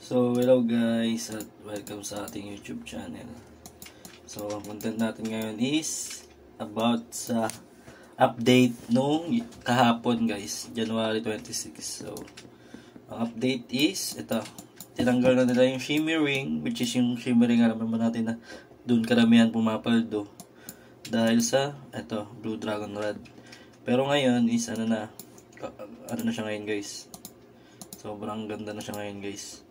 So, hello guys at welcome sa ating YouTube channel. So, ang content natin ngayon is about sa update nung kahapon guys, January 26. So, ang update is, ito, tinanggal na nila yung shimmering, which is yung shimmering, alam naman natin na dun karamihan pumapaldo. Dahil sa, ito, Blue Dragon Rod. Pero ngayon is, ano na siya ngayon guys. Sobrang ganda na siya ngayon guys.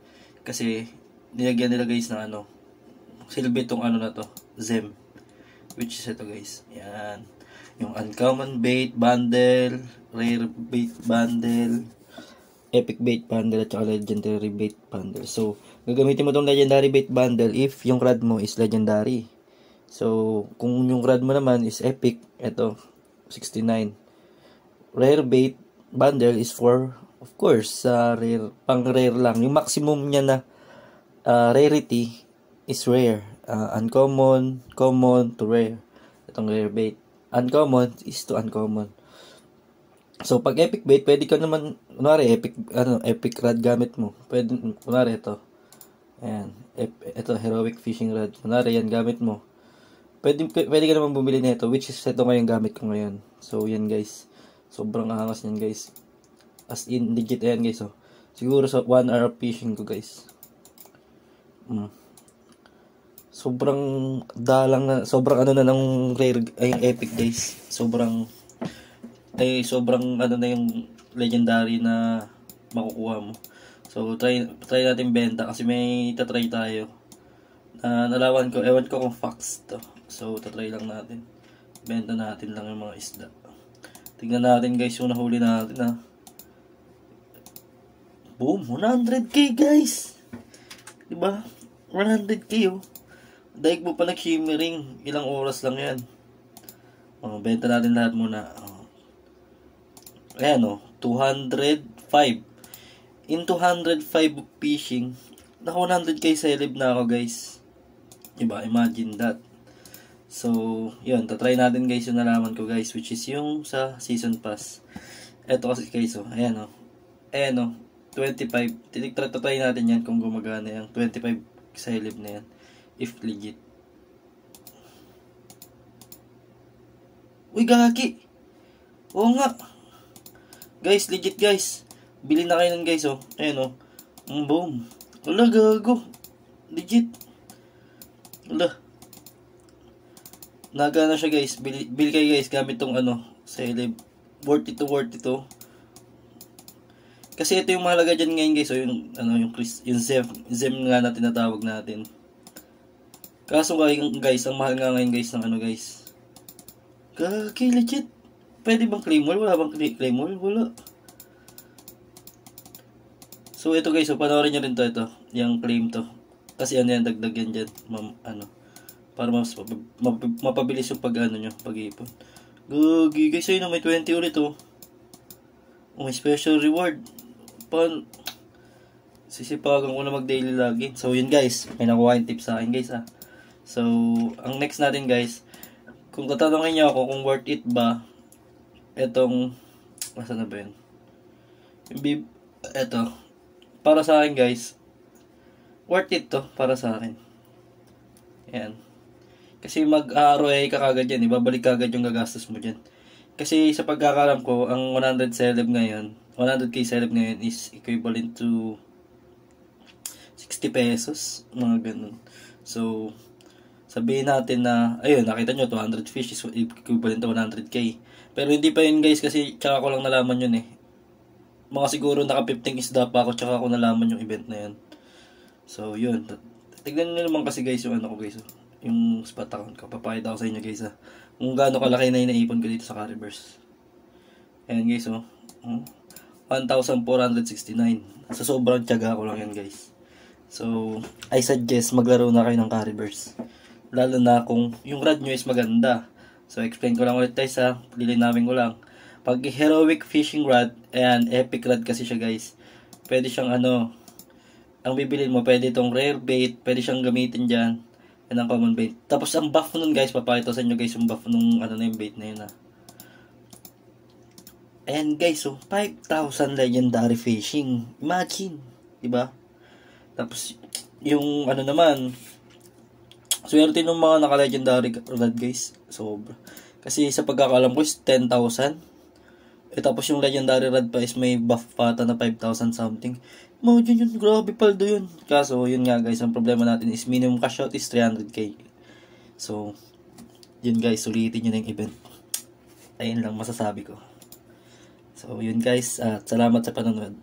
Kasi, nilagyan nila guys ng silbi tong na to, Zem. Which is ito guys. Yan. Yung Uncommon Bait Bundle, Rare Bait Bundle, Epic Bait Bundle, at saka Legendary Bait Bundle. So, gagamitin mo tong Legendary Bait Bundle if yung rad mo is Legendary. So, kung yung rad mo naman is Epic, ito, 69. Rare Bait Bundle is for, of course, rare, pang rare lang. Yung maximum niya na rarity is rare. Uncommon, common to rare. Itong rare bait. Uncommon is to uncommon. So, pag epic bait, pwede ka naman, kunwari, epic rod gamit mo. Pwede, kunwari, ito. Ayan. Ito, heroic fishing rod. Kunwari, yan gamit mo. Pwede ka naman bumili nito, which is ito ngayon gamit ko ngayon. So, yan guys. Sobrang angas yan guys. As in, legit yan guys. Oh. Siguro sa 1 hour fishing ko guys. Sobrang dalang na, sobrang na ng rare, ay epic guys. Sobrang na yung legendary na makukuha mo. So, try natin benta kasi may tatry tayo. Nalawan ko, ewan ko kung facts to. So, tatry lang natin. Benta natin lang yung mga isda. Tingnan natin guys yung nahuli natin Boom, 100k guys. Diba? 100k oh. Daig mo pa nag-shimmering, ilang oras lang yan. Benta natin lahat muna. Ayan 205. In 205 fishing, naka 100k celeb na ako guys. Diba? Imagine that. So, yun, tatry natin guys yung nalaman ko guys, which is yung sa season pass. Eto kasi guys ayan 25. Tatry natin yan kung gumagana yung 25 celeb na yan. If legit. Uy, gagi. Oo nga. Guys, legit guys. Bili na kayo nun guys Ayan boom. Wala, gago. Legit. Wala. Nagana siya guys. Bili kayo guys gamit tong celeb. Worth ito. Kasi ito yung mahalaga dyan ngayon guys. Yung Zem nga na tinatawag natin. Kaso guys, ang mahal nga ngayon guys ng guys. Gagi, legit. Pwede bang claim wall? Wala bang claim wall? Wala. So ito guys, panoorin nyo rin ito. Yung claim to. Kasi yan, dagdag yan dyan. Para mapabilis yung pag-ipon. Gagi guys, ayun may 20 ulit may special reward. Sisipagan ko na mag-daily login. So, yun guys. May nakuha yung tips sa akin guys So, ang next natin guys, kung tatanungin niyo ako kung worth it ba etong, asa na ba yun? Eto. Para sa akin guys, worth it to para sa akin. Yan. Kasi mag-ROI ka kagad yan. Ibabalik kagad yung gagastos mo dyan. Kasi sa pagkakalam ko, ang 100 celeb ngayon, 100k celeb ngayon is equivalent to 60 pesos. Mga ganun. So, sabihin natin na, ayun, nakita nyo, 200 fish is equivalent to 100k. Pero hindi pa yun guys, kasi tsaka ko lang nalaman yun Mga siguro naka 15 isda pa ako, tsaka ko nalaman yung event na yun. So, yun. Tignan nyo naman kasi guys yung ko guys. Yung spot account ko. Papakita ko sa inyo guys kung gaano kalaki na yung naipon ko dito sa Carriverse. Ayan guys 1,469. Sa sobrang tiyaga ko lang yan guys. So, I suggest maglaro na kayo ng Carriverse. Lalo na kung yung rad nyo is maganda. So, explain ko lang ulit guys lilinawin ko lang. Pag heroic fishing rod, ayan, epic rod kasi siya guys. Pwede siyang ang bibilin mo, pwede itong rare bait, pwede siyang gamitin dyan. Yan ang common bait. Tapos ang buff nun guys, papakita sa inyo guys yung buff nung na yung bait na yun Ayan guys, 5,000 legendary fishing. Imagine, 'di ba? Tapos, yung ano naman, swerte ng mga naka-legendary rad guys. Sobra. Kasi sa pagkakalam ko is 10,000. Tapos yung legendary rad pa is may buff pata na 5,000 something. Imagine yun, grabe paldo yun. Kaso, yun nga guys, ang problema natin is minimum cash out is 300k. So, yun guys, sulitin nyo na yung event. Ayun lang masasabi ko. So, yun guys, at salamat sa panonood.